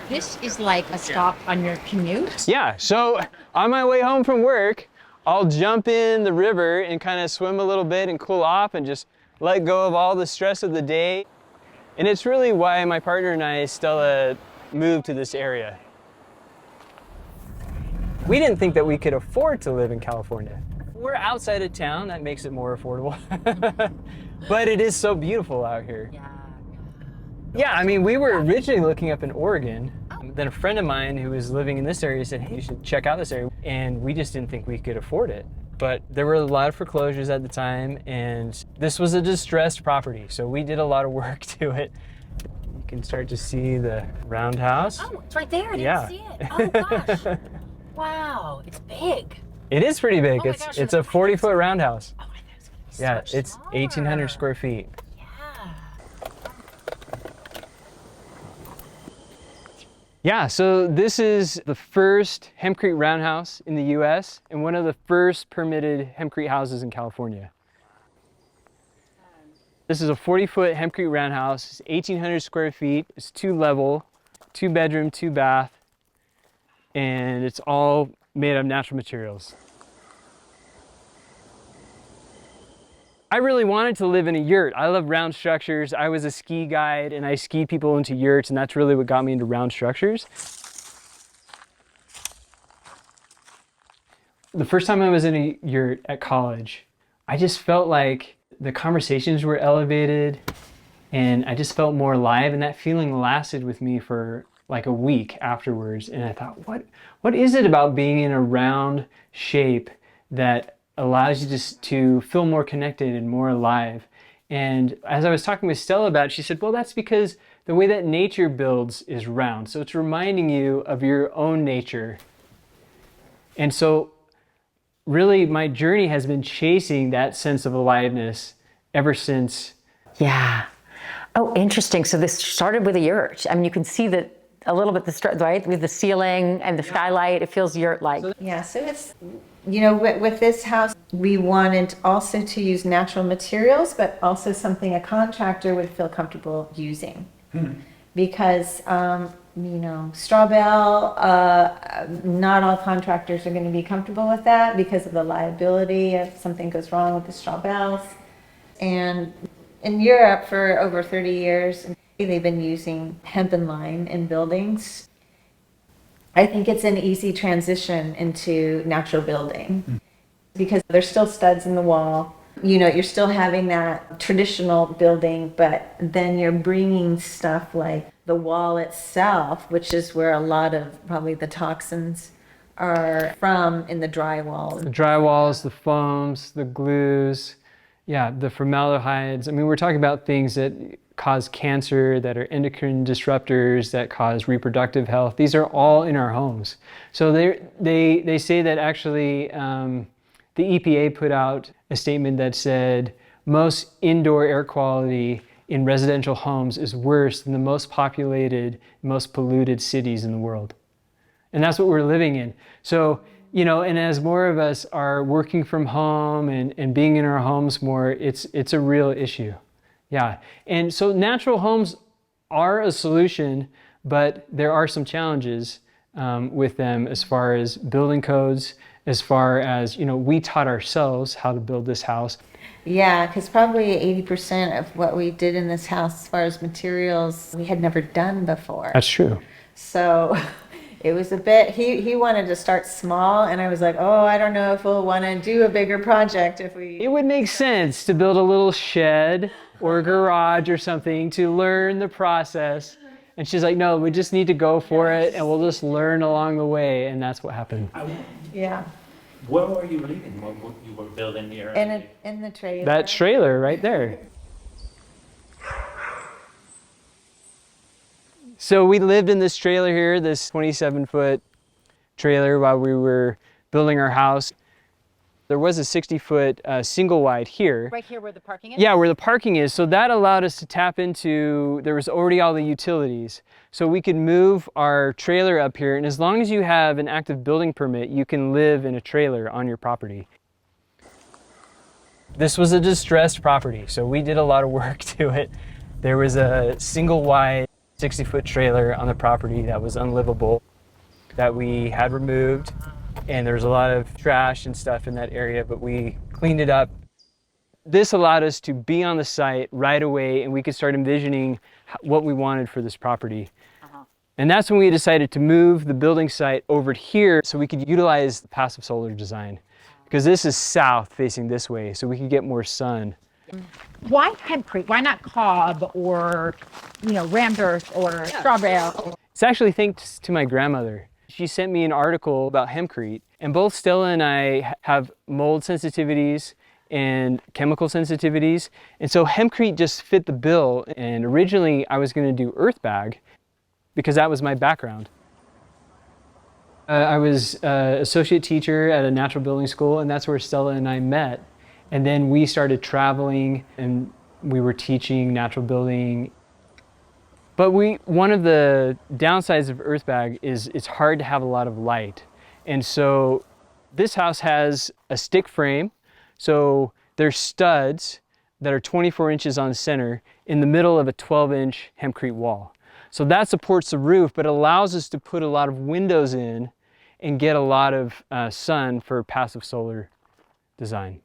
This is like a stop on your commute. Yeah, so on my way home from work, I'll jump in the river and kind of swim a little bit and cool off and just let go of all the stress of the day. And it's really why my partner and I, Stella, moved to this area. We didn't think that we could afford to live in California. We're outside of town, that makes it more affordable. But it is so beautiful out here. Yeah, I mean, we were originally looking up in Oregon. Then a friend of mine who was living in this area said, hey, you should check out this area. And we just didn't think we could afford it. But there were a lot of foreclosures at the time, and this was a distressed property. So we did a lot of work to it. You can start to see the roundhouse. Oh, it's right there. I didn't see it. Oh, gosh. Wow, it's big. It is pretty big. Oh my gosh, it's a 40-foot roundhouse. Oh, I thought it was gonna be Yeah, much it's smaller. 1,800 square feet. Yeah, so this is the first hempcrete roundhouse in the US and one of the first permitted hempcrete houses in California. This is a 40-foot hempcrete roundhouse. It's 1,800 square feet. It's 2 level, 2 bedroom, 2 bath, and it's all made of natural materials. I really wanted to live in a yurt. I love round structures. I was a ski guide and I skied people into yurts, and that's really what got me into round structures. The first time I was in a yurt at college, I just felt like the conversations were elevated and I just felt more alive, and that feeling lasted with me for like a week afterwards. And I thought, what is it about being in a round shape that allows you just to feel more connected and more alive? And as I was talking with Stella about it, she said, well, that's because the way that nature builds is round. So it's reminding you of your own nature. And so really my journey has been chasing that sense of aliveness ever since. Yeah. Oh, interesting. So this started with a yurt. I mean, you can see that a little bit, right? With the ceiling and the skylight, it feels yurt-like. Yeah, so it's, you know, with this house, we wanted also to use natural materials, but also something a contractor would feel comfortable using. Because, you know, straw bale, not all contractors are going to be comfortable with that because of the liability if something goes wrong with the straw bales. And in Europe for over 30 years, they've been using hemp and lime in buildings. I think it's an easy transition into natural building because there's still studs in the wall. You know, you're still having that traditional building, but then you're bringing stuff like the wall itself, which is where a lot of probably the toxins are from in the drywall. The drywalls, the foams, the glues, yeah, the formaldehydes. I mean, we're talking about things that cause cancer, that are endocrine disruptors, that cause reproductive health. These are all in our homes. So they say that actually the EPA put out a statement that said most indoor air quality in residential homes is worse than the most populated, most polluted cities in the world. And that's what we're living in. So, you know, and as more of us are working from home and being in our homes more, it's a real issue. Yeah, and so natural homes are a solution, but there are some challenges with them as far as building codes, as far as, you know, we taught ourselves how to build this house. Yeah, because probably 80% of what we did in this house as far as materials, we had never done before. That's true. So it was a bit, he wanted to start small, and I was like, oh, I don't know if we'll want to do a bigger project if we... It would make sense to build a little shed or a garage or something to learn the process. And she's like, no, we just need to go for it and we'll just learn along the way. And that's what happened. Yeah. Where were you living when you were building your... In the trailer. That trailer right there. So we lived in this trailer here, this 27-foot trailer while we were building our house. There was a 60-foot single wide here. Right here where the parking is? Yeah, where the parking is. So that allowed us to tap into, there was already all the utilities. So we could move our trailer up here, and as long as you have an active building permit, you can live in a trailer on your property. This was a distressed property, so we did a lot of work to it. There was a single wide 60-foot trailer on the property that was unlivable that we had removed. And there's a lot of trash and stuff in that area, but we cleaned it up. This allowed us to be on the site right away, and we could start envisioning what we wanted for this property. And that's when we decided to move the building site over here so we could utilize the passive solar design. Because this is south facing this way, so we could get more sun. Why hempcrete? Why not cob or, rammed earth or straw bale? It's actually thanks to my grandmother. She sent me an article about hempcrete, and both Stella and I have mold sensitivities and chemical sensitivities. And so hempcrete just fit the bill. And originally I was going to do earth bag because that was my background. I was an associate teacher at a natural building school, and that's where Stella and I met. And then we started traveling and we were teaching natural building. But one of the downsides of earth bag is it's hard to have a lot of light. And so this house has a stick frame. So there's studs that are 24 inches on center in the middle of a 12-inch hempcrete wall. So that supports the roof, but allows us to put a lot of windows in and get a lot of sun for passive solar design.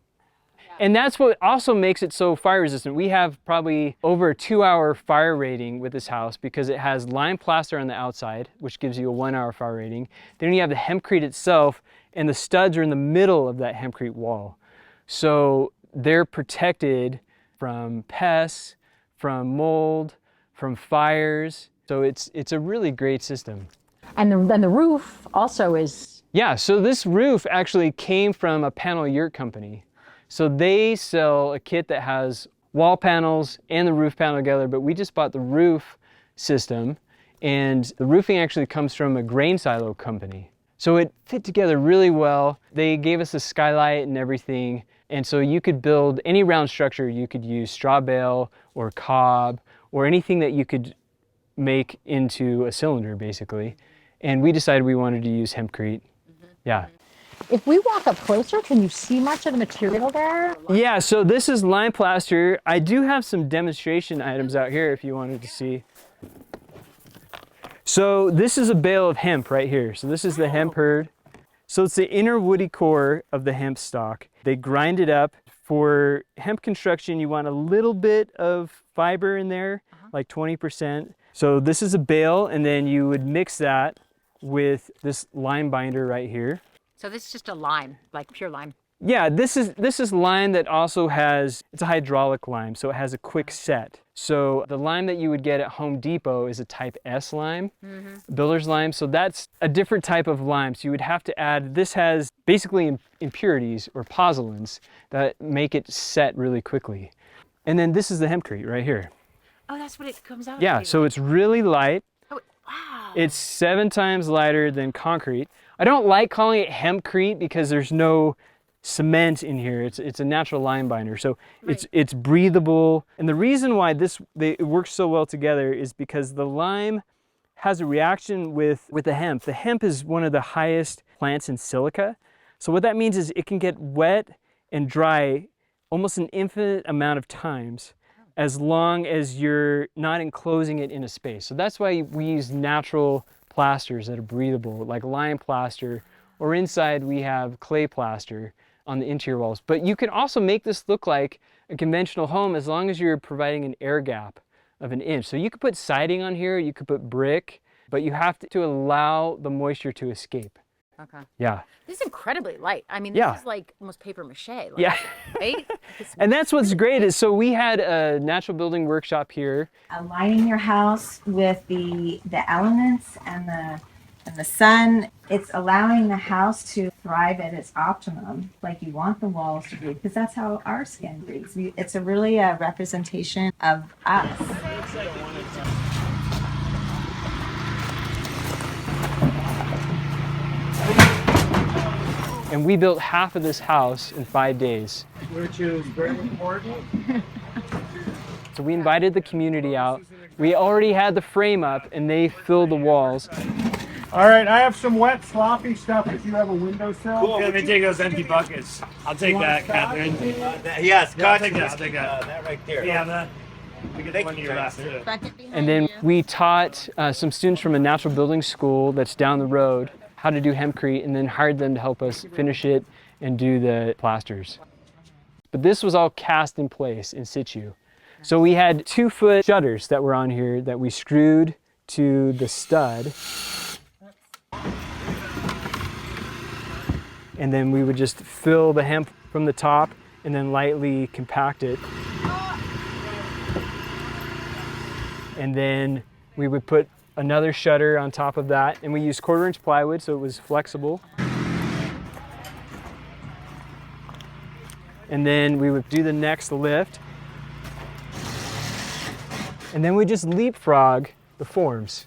And that's what also makes it so fire resistant. We have probably over a 2-hour fire rating with this house because it has lime plaster on the outside, which gives you a 1-hour fire rating. Then you have the hempcrete itself, and the studs are in the middle of that hempcrete wall. So they're protected from pests, from mold, from fires. So it's a really great system. And the roof also is... Yeah, so this roof actually came from a panel yurt company. So they sell a kit that has wall panels and the roof panel together, but we just bought the roof system, and the roofing actually comes from a grain silo company. So it fit together really well. They gave us a skylight and everything, and so you could build any round structure. You could use straw bale or cob or anything that you could make into a cylinder, basically. And we decided we wanted to use hempcrete. Yeah. If we walk up closer, can you see much of the material there? Yeah, so this is lime plaster. I do have some demonstration items out here if you wanted to see. So this is a bale of hemp right here. So this is the hemp herd. So it's the inner woody core of the hemp stalk. They grind it up. For hemp construction, you want a little bit of fiber in there, like 20%. So this is a bale, and then you would mix that with this lime binder right here. So this is just a lime, like pure lime. Yeah, this is lime that also has, it's a hydraulic lime, so it has a quick set. So the lime that you would get at Home Depot is a type S lime, builder's lime. So that's a different type of lime. So you would have to add, this has basically impurities or pozzolans that make it set really quickly. And then this is the hempcrete right here. Oh, that's what it comes out. Yeah, so it's really light. Oh, wow. It's 7 times lighter than concrete. I don't like calling it hempcrete because there's no cement in here. It's a natural lime binder, so it's breathable. And the reason why it works so well together is because the lime has a reaction with the hemp. The hemp is one of the highest plants in silica. So what that means is it can get wet and dry almost an infinite amount of times as long as you're not enclosing it in a space. So that's why we use natural plasters that are breathable, like lime plaster, or inside we have clay plaster on the interior walls. But you can also make this look like a conventional home as long as you're providing an air gap of 1 inch. So you could put siding on here, you could put brick, but you have to allow the moisture to escape. Okay. Yeah. This is incredibly light. I mean, this is like almost paper mache. Like, Yeah. Right? And that's what's great is, so we had a natural building workshop here. Aligning your house with the elements and the sun, it's allowing the house to thrive at its optimum, like you want the walls to breathe, because that's how our skin breathes. It's really a representation of us. And we built half of this house in 5 days. Which is very important. So we invited the community out. We already had the frame up and they filled the walls. All right, I have some wet, sloppy stuff if you have a windowsill. Cool. Let me take those empty buckets. I'll take that, Catherine. Yeah, Yes, I'll take that. I'll take that. that right there. Yeah, that. And then we taught some students from a natural building school that's down the road how to do hempcrete, and then hired them to help us finish it and do the plasters. But this was all cast in place in situ. So we had 2-foot shutters that were on here that we screwed to the stud. And then we would just fill the hemp from the top and then lightly compact it. And then we would put another shutter on top of that, and we used 1/4-inch plywood so it was flexible. And then we would do the next lift. And then we just leapfrog the forms.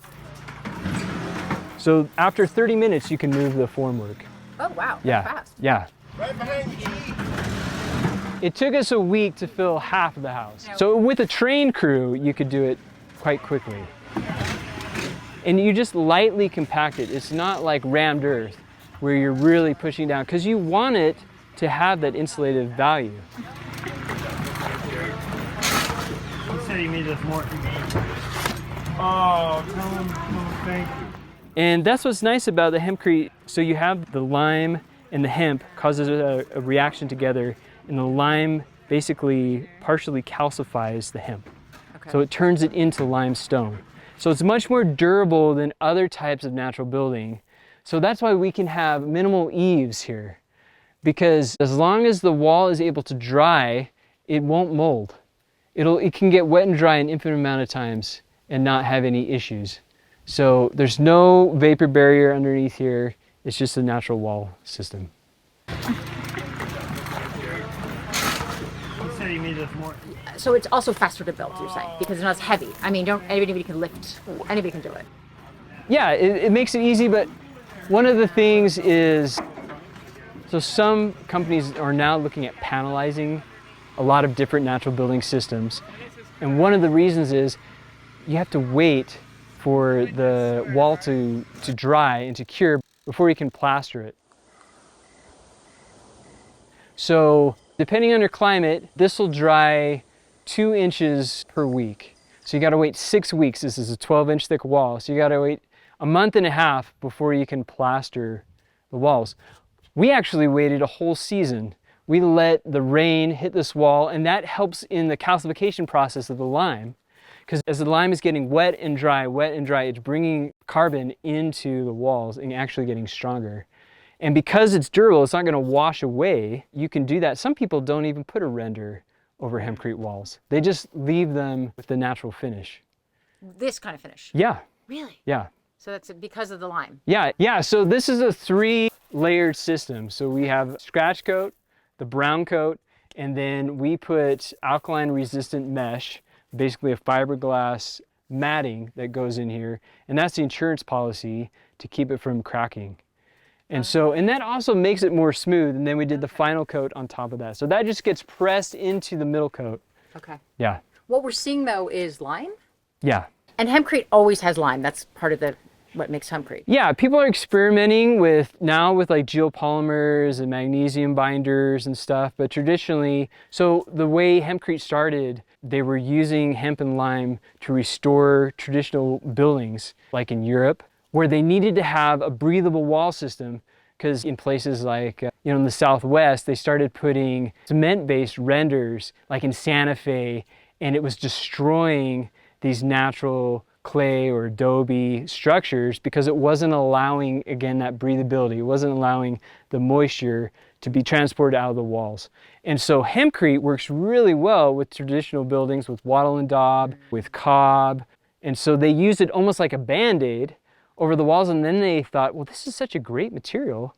So after 30 minutes, you can move the formwork. Oh, wow. Yeah, Fast. yeah. It took us a week to fill half of the house. So with a trained crew, you could do it quite quickly. And you just lightly compact it. It's not like rammed earth where you're really pushing down, because you want it to have that insulative value. You said you needed more. Oh, tell him, thank you. And that's what's nice about the hempcrete. So you have the lime and the hemp causes a reaction together, and the lime basically partially calcifies the hemp. Okay. So it turns it into limestone. So it's much more durable than other types of natural building. So that's why we can have minimal eaves here, because as long as the wall is able to dry, it won't mold. It can get wet and dry an infinite amount of times and not have any issues. So there's no vapor barrier underneath here. It's just a natural wall system. You said you needed more. So it's also faster to build, you're saying, because it's not as heavy. I mean, anybody can lift, anybody can do it. Yeah, it makes it easy, but one of the things is, so some companies are now looking at panelizing a lot of different natural building systems. And one of the reasons is you have to wait for the wall to dry and to cure before you can plaster it. So depending on your climate, this will dry 2 inches per week. So you gotta wait 6 weeks. This is a 12-inch thick wall. So you gotta wait a month and a half before you can plaster the walls. We actually waited a whole season. We let the rain hit this wall, and that helps in the calcification process of the lime. Because as the lime is getting wet and dry, it's bringing carbon into the walls and actually getting stronger. And because it's durable, it's not going to wash away. You can do that. Some people don't even put a render over hempcrete walls. They just leave them with the natural finish. This kind of finish. Yeah, Really? yeah. So that's because of the lime. Yeah. So this is a 3-layered system. So we have scratch coat, the brown coat, and then we put alkaline resistant mesh, basically a fiberglass matting that goes in here. And that's the insurance policy to keep it from cracking. And that also makes it more smooth. And then we did the final coat on top of that. So that just gets pressed into the middle coat. Okay. Yeah. What we're seeing though is lime. Yeah. And hempcrete always has lime. That's part of what makes hempcrete. Yeah, people are experimenting with like geopolymers and magnesium binders and stuff, but traditionally, so the way hempcrete started, they were using hemp and lime to restore traditional buildings, like in Europe, where they needed to have a breathable wall system, because in places like, in the Southwest, they started putting cement-based renders, like in Santa Fe, and it was destroying these natural clay or adobe structures because it wasn't allowing, again, that breathability. It wasn't allowing the moisture to be transported out of the walls. And so hempcrete works really well with traditional buildings, with wattle and daub, with cob. And so they used it almost like a Band-Aid over the walls, and then they thought, well, this is such a great material.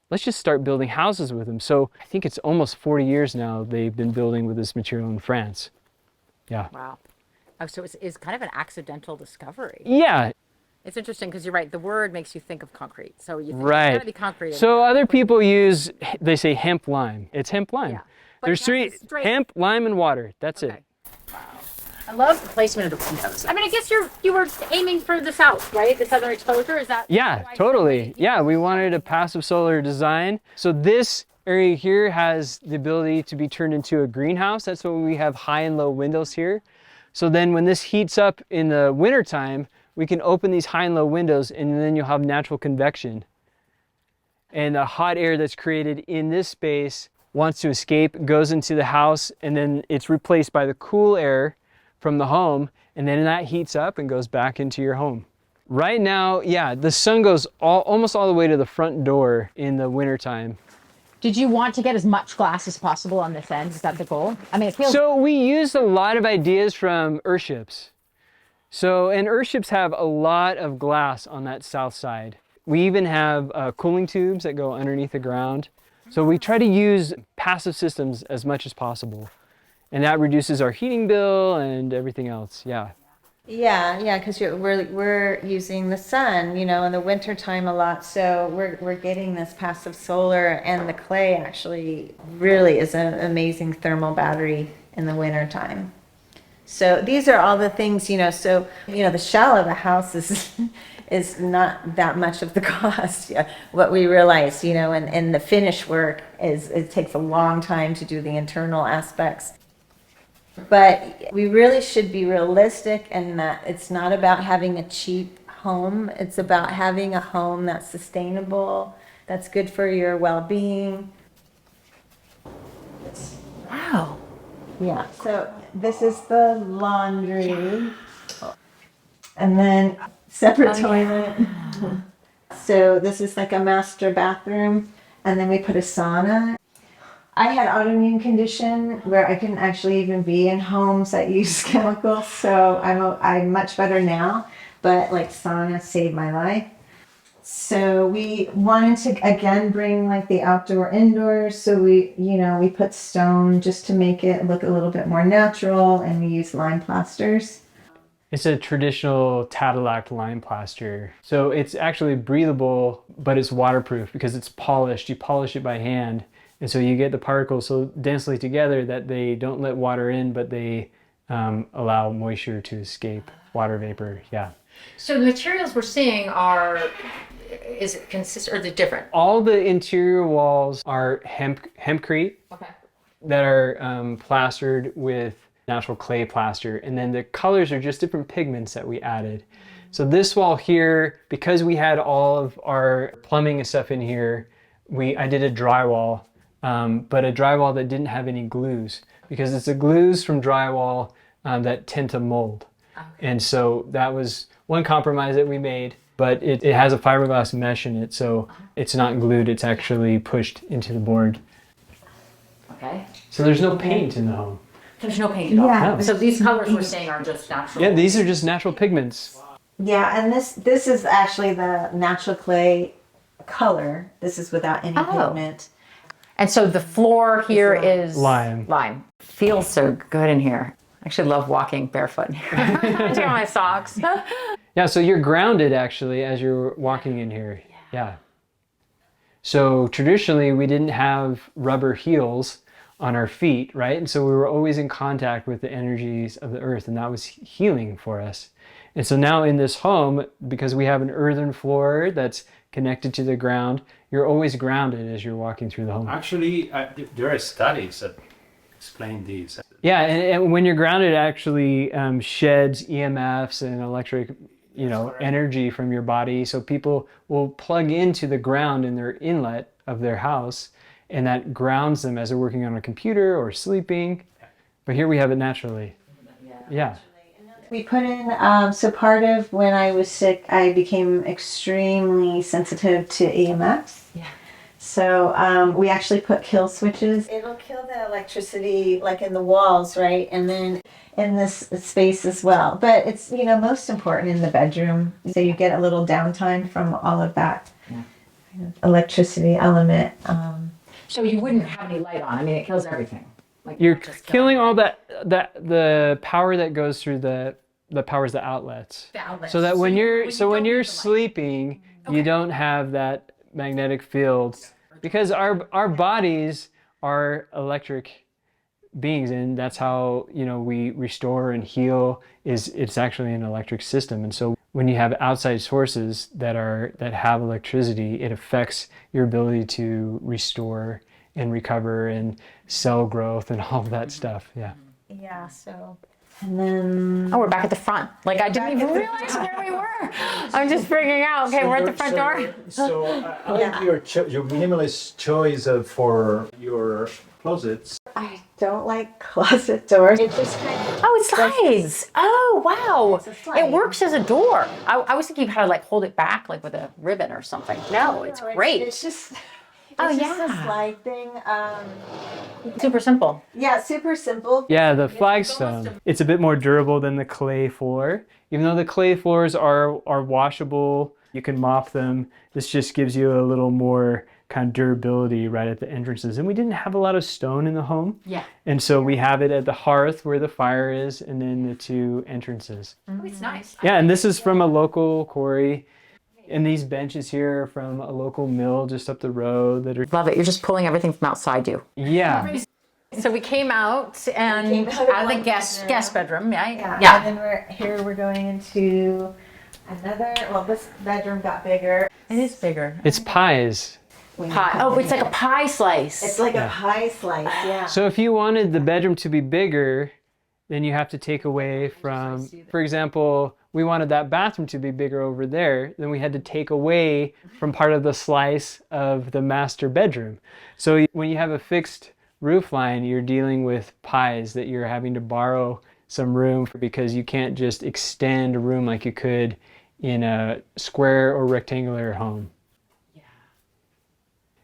Let's just start building houses with them. So I think it's almost 40 years now they've been building with this material in France. Yeah. Wow. Oh, so it's kind of an accidental discovery. Yeah. It's interesting because you're right. The word makes you think of concrete. So you think Right. it's gotta be concrete. So other people they say hemp-lime. It's hemp-lime. Yeah. But There's that's 3, straight- hemp, lime, and water. That's Okay. it. I love the placement of the windows. I mean, I guess you were aiming for the south, right? The southern exposure. Is that? Yeah, why- totally. Yeah, we wanted a passive solar design. So this area here has the ability to be turned into a greenhouse. That's why we have high and low windows here. So then when this heats up in the wintertime, we can open these high and low windows, and then you'll have natural convection. And the hot air that's created in this space wants to escape, goes into the house, and then it's replaced by the cool air from the home, and then that heats up and goes back into your home. Right now, yeah, the sun goes almost all the way to the front door in the wintertime. Did you want to get as much glass as possible on this end? Is that the goal? I mean, it feels... So we used a lot of ideas from earthships. And earthships have a lot of glass on that south side. We even have cooling tubes that go underneath the ground. So we try to use passive systems as much as possible. And that reduces our heating bill and everything else, yeah. Yeah, because we're using the sun, in the winter time a lot. So we're getting this passive solar, and the clay actually really is an amazing thermal battery in the winter time. So these are all the things, So the shell of a house is not that much of the cost. Yeah, what we realize, and the finish work it takes a long time to do the internal aspects. But we really should be realistic in that it's not about having a cheap home. It's about having a home that's sustainable, that's good for your well-being. Wow. Yeah, so this is the laundry. And then separate toilet. So this is like a master bathroom. And then we put a sauna. I had autoimmune condition where I couldn't actually even be in homes that use chemicals, so I'm much better now, but like sauna saved my life. So we wanted to again bring like the outdoor indoors, so we put stone just to make it look a little bit more natural, and we use lime plasters. It's a traditional Tadillac lime plaster. So it's actually breathable, but it's waterproof because it's polished. You polish it by hand. And so you get the particles so densely together that they don't let water in, but they allow moisture to escape, water vapor, yeah. So the materials we're seeing are they're different? All the interior walls are hempcrete that are plastered with natural clay plaster. And then the colors are just different pigments that we added. So this wall here, because we had all of our plumbing and stuff in here, I did a drywall. But a drywall that didn't have any glues, because it's the glues from drywall that tend to mold. Okay. And so that was one compromise that we made, but it has a fiberglass mesh in it, so it's not glued, it's actually pushed into the board. Okay. So there's no paint in the home. There's no paint at all. Yeah. No. So these colors we're seeing are just natural. Yeah, these are just natural pigments. Yeah, and this is actually the natural clay color. This is without any pigment. And so the floor here is lime. Lime. Feels so good in here. I actually love walking barefoot in here. Take off my socks. Yeah, so you're grounded actually as you're walking in here. Yeah. So traditionally we didn't have rubber heels on our feet, right? And so we were always in contact with the energies of the earth, and that was healing for us. And so now in this home, because we have an earthen floor that's connected to the ground, you're always grounded as you're walking through the home. Actually, there are studies that explain these. Yeah, and when you're grounded, it actually sheds EMFs and electric, energy from your body. So people will plug into the ground in their inlet of their house, and that grounds them as they're working on a computer or sleeping. But here we have it naturally. Yeah. We put in, so part of when I was sick, I became extremely sensitive to EMFs. Yeah. So we actually put kill switches. It'll kill the electricity like in the walls, right? And then in this space as well. But it's, most important in the bedroom. So you get a little downtime from all of that electricity element. So you wouldn't have any light on. I mean, it kills everything. Like You're killing all the power that goes through the powers the outlets. The outlets. So that when you're don't sleeping, you don't have that magnetic field, because our bodies are electric beings, and that's how we restore and heal. It's actually an electric system. And so when you have outside sources that have electricity, it affects your ability to restore and recover and cell growth and all of that stuff. Yeah. Yeah, so And then, Oh, we're back at the front. Like I didn't even realize where we were. I'm just figuring out. Okay, we're at the front door. So I like your minimalist choice for your closets. I don't like closet doors. It just kind of, Oh, it slides. Oh, wow. It's a slide. It works as a door. I was thinking how to like hold it back like with a ribbon or something. No, it's great. It's just, Oh, it's just a yeah. slide thing. Super simple. Yeah, super simple. Yeah, the flagstone. It's a bit more durable than the clay floor. Even though the clay floors are washable, you can mop them. This just gives you a little more kind of durability right at the entrances. And we didn't have a lot of stone in the home. Yeah. And so we have it at the hearth where the fire is and then the two entrances. Oh, it's nice. Yeah, and this is from a local quarry. And these benches here are from a local mill just up the road that are... Love it. You're just pulling everything from outside you. Yeah. So we came out and came out of out of the one guest bedroom, right? Yeah. And then we're going into another, well, this bedroom got bigger. It is bigger. It's pies. Pie. Oh, it's like a pie slice. It's like a pie slice, yeah. So if you wanted the bedroom to be bigger, then you have to take away from, for example, we wanted that bathroom to be bigger over there, then we had to take away from part of the slice of the master bedroom. So when you have a fixed roof line, you're dealing with pies that you're having to borrow some room for because you can't just extend a room like you could in a square or rectangular home.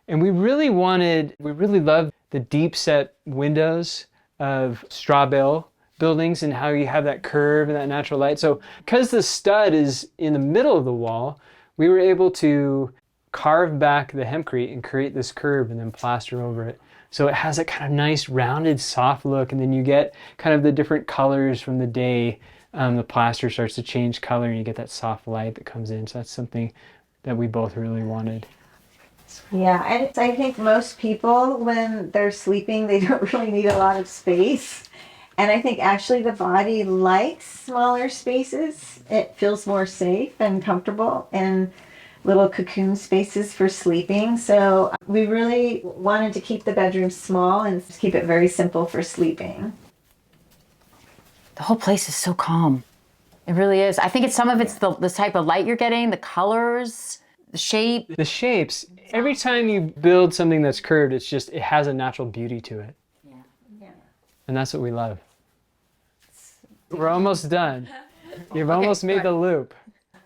And we really loved the deep set windows of straw bale buildings and how you have that curve and that natural light. So because the stud is in the middle of the wall, we were able to carve back the hempcrete and create this curve and then plaster over it. So it has that kind of nice rounded soft look, and then you get kind of the different colors from the day. The plaster starts to change color and you get that soft light that comes in. So that's something that we both really wanted. Yeah, and I think most people, when they're sleeping, they don't really need a lot of space. And I think actually the body likes smaller spaces. It feels more safe and comfortable and little cocoon spaces for sleeping. So we really wanted to keep the bedroom small and keep it very simple for sleeping. The whole place is so calm. It really is. I think it's some of it's the type of light you're getting, the colors, the shape. The shapes. Every time you build something that's curved, it has a natural beauty to it. Yeah. And that's what we love. We're almost done. You've almost made the loop.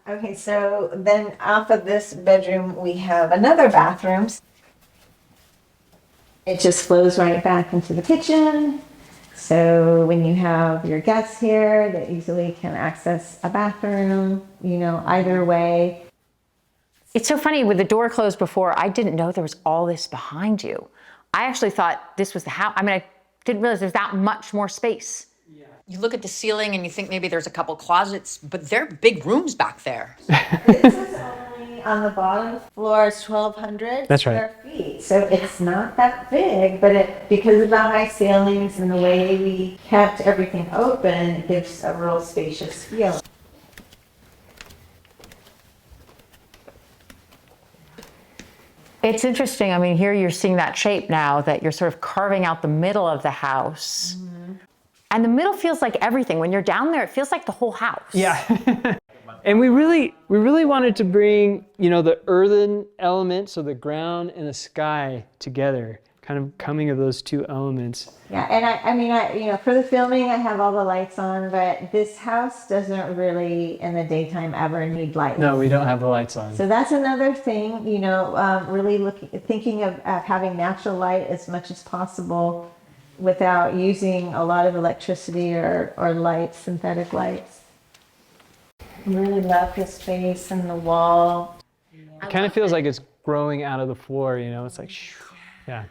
Okay, so then off of this bedroom, we have another bathroom. It just flows right back into the kitchen. So when you have your guests here, they easily can access a bathroom, either way. It's so funny, with the door closed before, I didn't know there was all this behind you. I actually thought this was the house. I mean, I didn't realize there's that much more space. Yeah. You look at the ceiling and you think maybe there's a couple closets, but they're big rooms back there. This is only on the bottom floor is 1,200 That's right. square feet. So it's not that big, but because of the high ceilings and the way we kept everything open, it gives a real spacious feel. It's interesting. I mean, here you're seeing that shape now that you're sort of carving out the middle of the house. Mm-hmm. And the middle feels like everything. When you're down there, it feels like the whole house. Yeah. And we really wanted to bring, the earthen element, so the ground and the sky together, kind of coming of those two elements. Yeah, and I for the filming, I have all the lights on, but this house doesn't really, in the daytime, ever need lights. No, we don't have the lights on. So that's another thing, really thinking of having natural light as much as possible without using a lot of electricity or lights, synthetic lights. I really love the space and the wall. It kind of feels like it's growing out of the floor, it's like, yeah.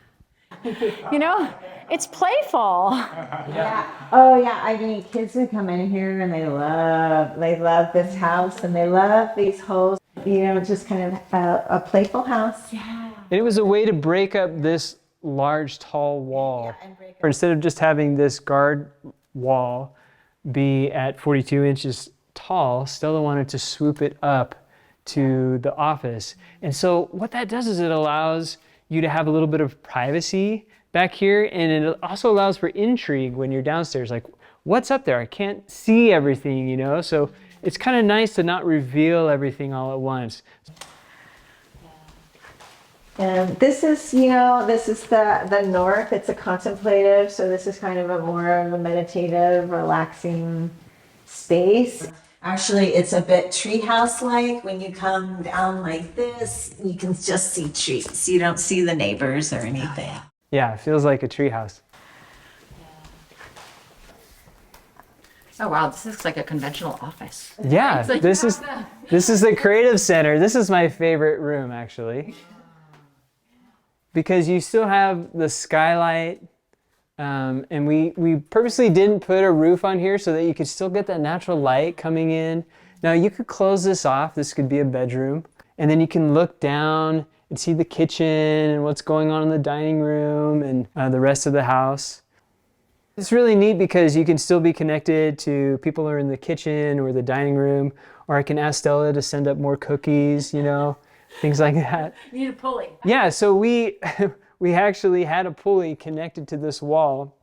It's playful. Yeah. Oh yeah. I mean, kids would come in here and they love this house and they love these holes. Just kind of a playful house. Yeah. And it was a way to break up this large, tall wall. Or instead of just having this guard wall be at 42 inches tall, Stella wanted to swoop it up to the office. And so what that does is it allows you to have a little bit of privacy back here, and it also allows for intrigue when you're downstairs. Like, what's up there? I can't see everything, you know? So it's kind of nice to not reveal everything all at once. And this is, this is the north. It's a contemplative, so this is kind of a more of a meditative, relaxing space. Actually, it's a bit treehouse-like. When you come down like this, you can just see trees. You don't see the neighbors or anything. Yeah, it feels like a treehouse. Oh wow, this looks like a conventional office. Yeah, this is the creative center. This is my favorite room, actually. Because you still have the skylight, and we purposely didn't put a roof on here so that you could still get that natural light coming in. Now you could close this off. This could be a bedroom, and then you can look down and see the kitchen and what's going on in the dining room and the rest of the house. It's really neat because you can still be connected to people who are in the kitchen or the dining room, or I can ask Stella to send up more cookies, things like that. You need a pulley. Yeah, so we actually had a pulley connected to this wall.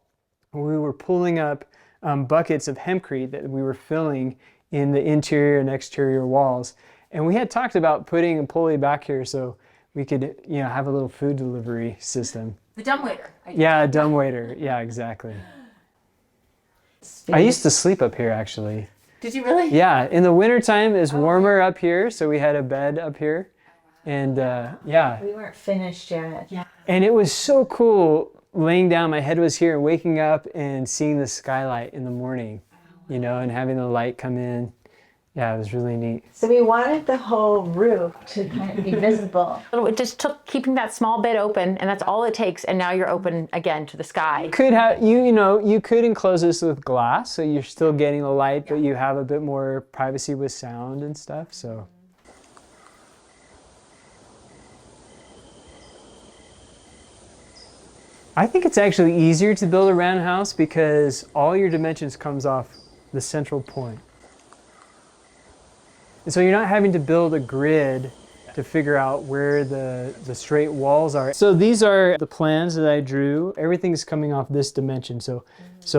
We were pulling up buckets of hempcrete that we were filling in the interior and exterior walls. And we had talked about putting a pulley back here so we could, have a little food delivery system. The dumbwaiter. Yeah, a dumbwaiter. Yeah, exactly. I used to sleep up here, actually. Did you really? Yeah, in the wintertime it's warmer up here, so we had a bed up here. And yeah. We weren't finished yet. Yeah. And it was so cool laying down, my head was here, and waking up and seeing the skylight in the morning, and having the light come in. Yeah, it was really neat. So we wanted the whole roof to kind of be visible. It just took keeping that small bit open, and that's all it takes, and now you're open again to the sky. Could have you could enclose this with glass, so you're still getting the light, but you have a bit more privacy with sound and stuff. So. I think it's actually easier to build a roundhouse because all your dimensions comes off the central point. And so you're not having to build a grid to figure out where the straight walls are. So these are the plans that I drew. Everything's coming off this dimension. So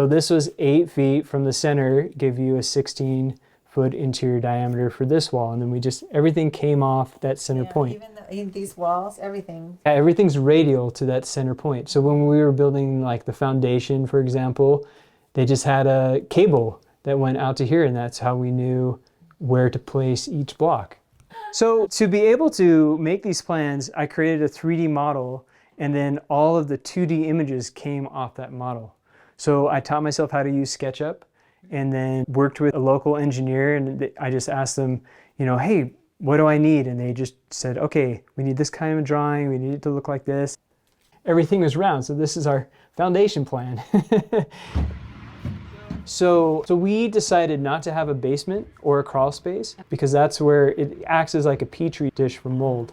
this was 8 feet from the center, give you a 16-foot interior diameter for this wall. And then everything came off that center point. Even these walls, everything. Yeah, everything's radial to that center point. So when we were building like the foundation, for example, they just had a cable that went out to here, and that's how we knew where to place each block. So to be able to make these plans, I created a 3D model, and then all of the 2D images came off that model. So I taught myself how to use SketchUp, and then worked with a local engineer, and I just asked them, hey, what do I need? And they just said, okay, we need this kind of drawing, we need it to look like this. Everything was round, so this is our foundation plan. So we decided not to have a basement or a crawl space because that's where it acts as like a petri dish for mold.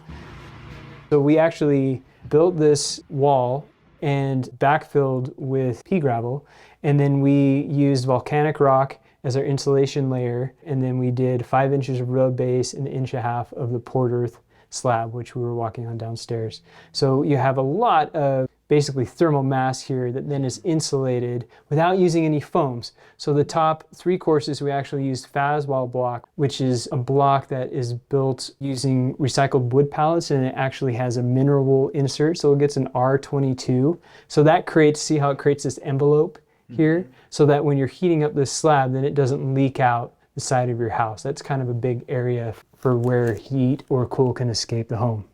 So we actually built this wall and backfilled with pea gravel, and then we used volcanic rock as our insulation layer, and then we did 5 inches of road base and 1.5 inches of the poured earth slab, which we were walking on downstairs. So you have a lot of basically thermal mass here that then is insulated without using any foams. So the top 3 courses we actually used Fazwall block, which is a block that is built using recycled wood pallets, and it actually has a mineral wool insert, so it gets an R22. So that creates, see how it creates this envelope here, so that when you're heating up this slab, then it doesn't leak out the side of your house. That's kind of a big area for where heat or cool can escape the home.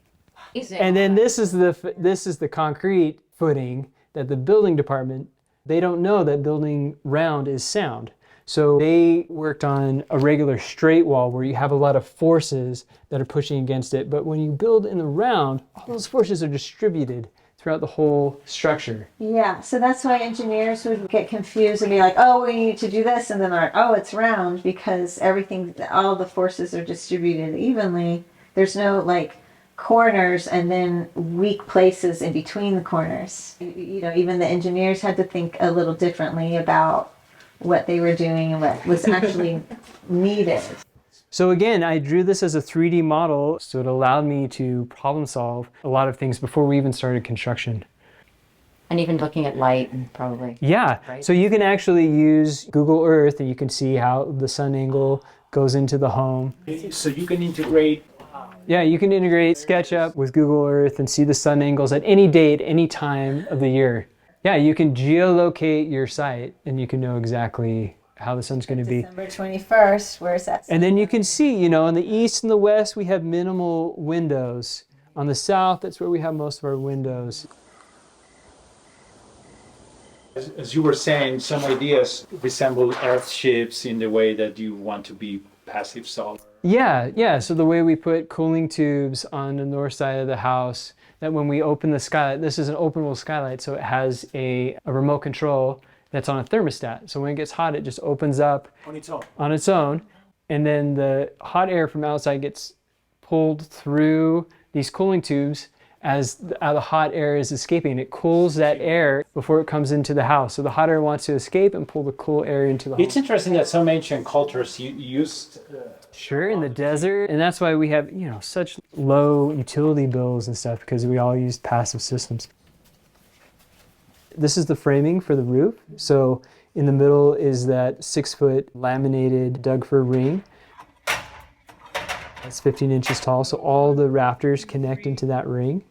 And then this is the concrete footing that the building department, they don't know that building round is sound. So they worked on a regular straight wall where you have a lot of forces that are pushing against it. But when you build in the round, all those forces are distributed throughout the whole structure. Yeah, so that's why engineers would get confused and be like, oh, we need to do this, and then like, oh, it's round, because all the forces are distributed evenly. There's no like corners and then weak places in between the corners. Even the engineers had to think a little differently about what they were doing and what was actually needed. So again, I drew this as a 3D model, so it allowed me to problem solve a lot of things before we even started construction. And even looking at light and probably. Yeah, Right. so you can actually use Google Earth and you can see how the sun angle goes into the home. So you can integrate. Yeah, you can integrate SketchUp with Google Earth and see the sun angles at any date, any time of the year. Yeah, you can geolocate your site and you can know exactly how the sun's going to be. December 21st, where's that? And then you can see, you know, in the east and the west, we have minimal windows. On the south, that's where we have most of our windows. As you were saying, some ideas resemble earthships in the way that you want to be passive solar. Yeah. So the way we put cooling tubes on the north side of the house, that when we open the skylight, this is an openable skylight, so it has a remote control that's on a thermostat. So when it gets hot, it just opens up on its own. And then the hot air from outside gets pulled through these cooling tubes as the hot air is escaping. It cools that air before it comes into the house. So the hot air wants to escape and pull the cool air into the home. It's interesting that some ancient cultures used. Sure, in the desert. And that's why we have, you know, such low utility bills and stuff, because we all use passive systems. This is the framing for the roof. So in the middle is that 6-foot laminated Doug-fir ring. That's 15 inches tall. So all the rafters connect into that ring.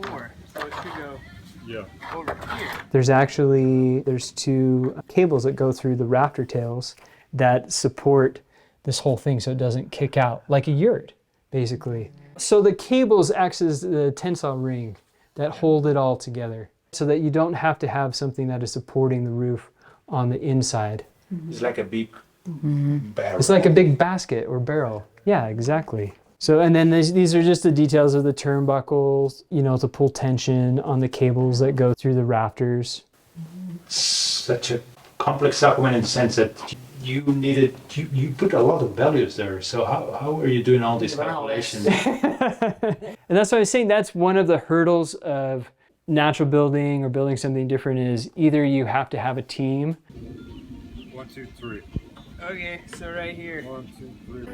So it should go over here. There's 2 cables that go through the rafter tails that support this whole thing so it doesn't kick out, like a yurt, basically. So the cables act as the tensile ring that hold it all together so that you don't have to have something that is supporting the roof on the inside. It's like a big barrel. It's like a big basket or barrel. Yeah, exactly. So, and then these are just the details of the turnbuckles, you know, to pull tension on the cables that go through the rafters. Such a complex document in the sense that you put a lot of values there. So how are you doing all these calculations? And that's what I was saying. That's one of the hurdles of natural building or building something different is either you have to have a team. 1, 2, 3. Okay, so right here. 1, 2,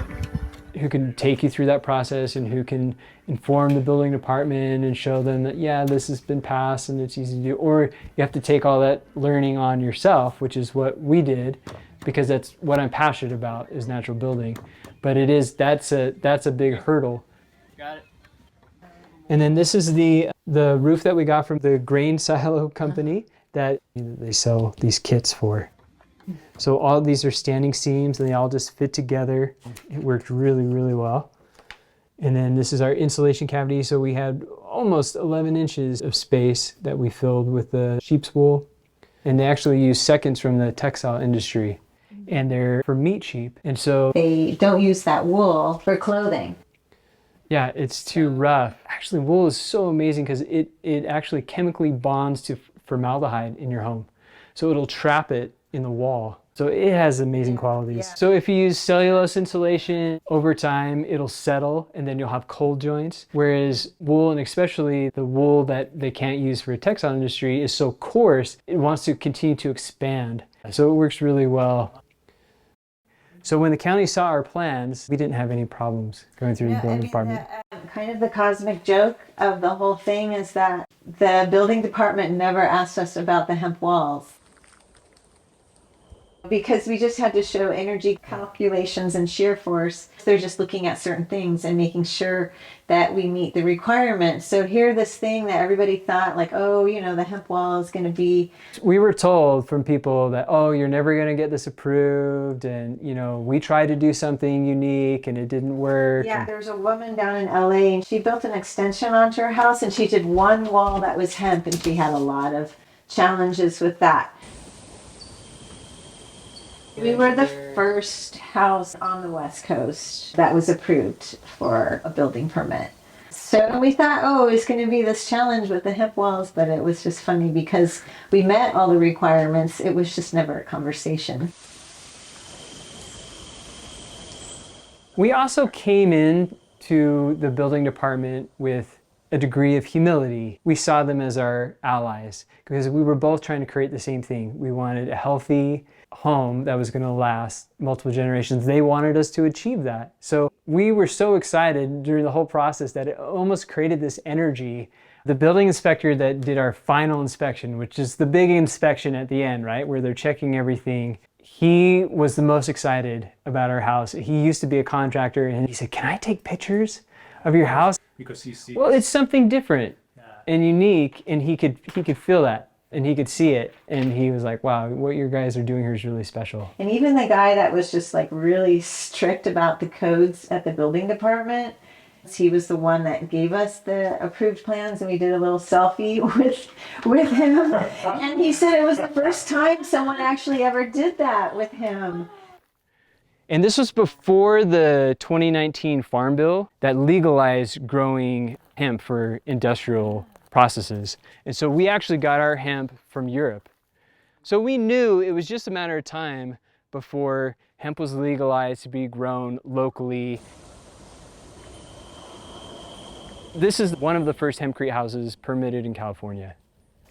3. Who can take you through that process and who can inform the building department and show them that, yeah, this has been passed and it's easy to do. Or you have to take all that learning on yourself, which is what we did, because that's what I'm passionate about is natural building. But that's a big hurdle. Got it. And then this is the roof that we got from the grain silo company that they sell these kits for. So all of these are standing seams and they all just fit together. It worked really, really well. And then this is our insulation cavity. So we had almost 11 inches of space that we filled with the sheep's wool. And they actually use seconds from the textile industry. And they're for meat sheep. And so They don't use that wool for clothing. yeah, it's too rough. Actually, wool is so amazing because it actually chemically bonds to formaldehyde in your home. So it'll trap it in the wall. So it has amazing qualities. Yeah. So if you use cellulose insulation, over time it'll settle and then you'll have cold joints. Whereas wool, and especially the wool that they can't use for a textile industry, is so coarse, it wants to continue to expand. So it works really well. So when the county saw our plans, we didn't have any problems going through the building department. Kind of the cosmic joke of the whole thing is that the building department never asked us about the hemp walls. Because we just had to show energy calculations and shear force. They're just looking at certain things and making sure that we meet the requirements. So here, this thing that everybody thought like, oh, you know, the hemp wall is going to be. We were told from people that, oh, you're never going to get this approved. And, you know, we tried to do something unique and it didn't work. Yeah, there's a woman down in LA and she built an extension onto her house and she did one wall that was hemp and she had a lot of challenges with that. We were the first house on the West Coast that was approved for a building permit. So we thought, oh, it's going to be this challenge with the hemp walls, but it was just funny because we met all the requirements. It was just never a conversation. We also came in to the building department with a degree of humility. We saw them as our allies because we were both trying to create the same thing. We wanted a healthy home that was going to last multiple generations. They wanted us to achieve that. So we were so excited during the whole process that it almost created this energy The building inspector that did our final inspection, which is the big inspection at the end, right, where they're checking everything, he was the most excited about our house. He used to be a contractor, and he said, "Can I take pictures of your house?" Because he sees. Well, it's something different and unique, and he could feel that, and he could see it, and he was like, "Wow, what you guys are doing here is really special." And even the guy that was just like really strict about the codes at the building department, he was the one that gave us the approved plans, and we did a little selfie with him. And he said it was the first time someone actually ever did that with him. And this was before the 2019 Farm Bill that legalized growing hemp for industrial processes. And so we actually got our hemp from Europe. So we knew it was just a matter of time before hemp was legalized to be grown locally. This is one of the first hempcrete houses permitted in California.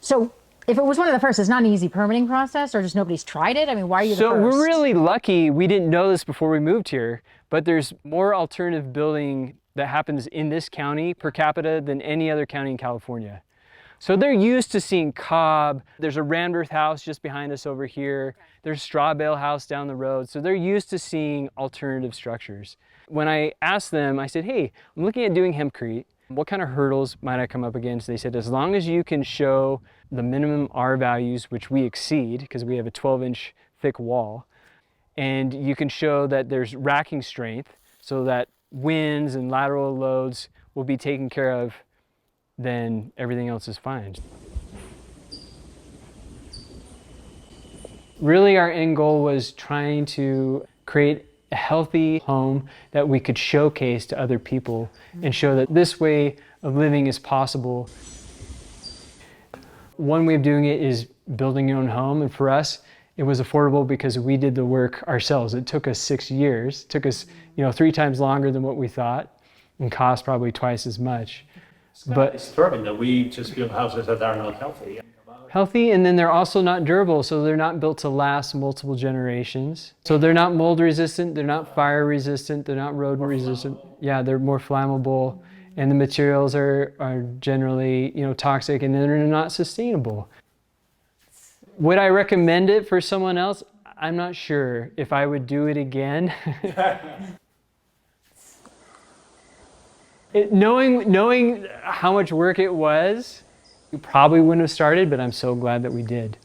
So if it was one of the first, it's not an easy permitting process, or just nobody's tried it? I mean, why are you the So first? we're really lucky. We didn't know this before we moved here, but there's more alternative building that happens in this county per capita than any other county in California. So they're used to seeing cob. There's a Randworth house just behind us over here. There's straw bale house down the road. So they're used to seeing alternative structures. When I asked them, I said, "Hey, I'm looking at doing hempcrete. What kind of hurdles might I come up against?" They said, as long as you can show the minimum R values, which we exceed because we have a 12-inch thick wall, and you can show that there's racking strength so that winds and lateral loads will be taken care of, then everything else is fine. Really, our end goal was trying to create a healthy home that we could showcase to other people and show that this way of living is possible. One way of doing it is building your own home, and for us, it was affordable because we did the work ourselves. It took us 6 years. It took us, 3 times longer than what we thought, and cost probably twice as much. But it's disturbing that we just build houses that are not healthy. Healthy, and then they're also not durable, so they're not built to last multiple generations. So they're not mold resistant, they're not fire resistant, they're not rodent resistant. Yeah, they're more flammable, and the materials are generally, toxic, and they're not sustainable. Would I recommend it for someone else? I'm not sure if I would do it again. Knowing how much work it was, we probably wouldn't have started, but I'm so glad that we did.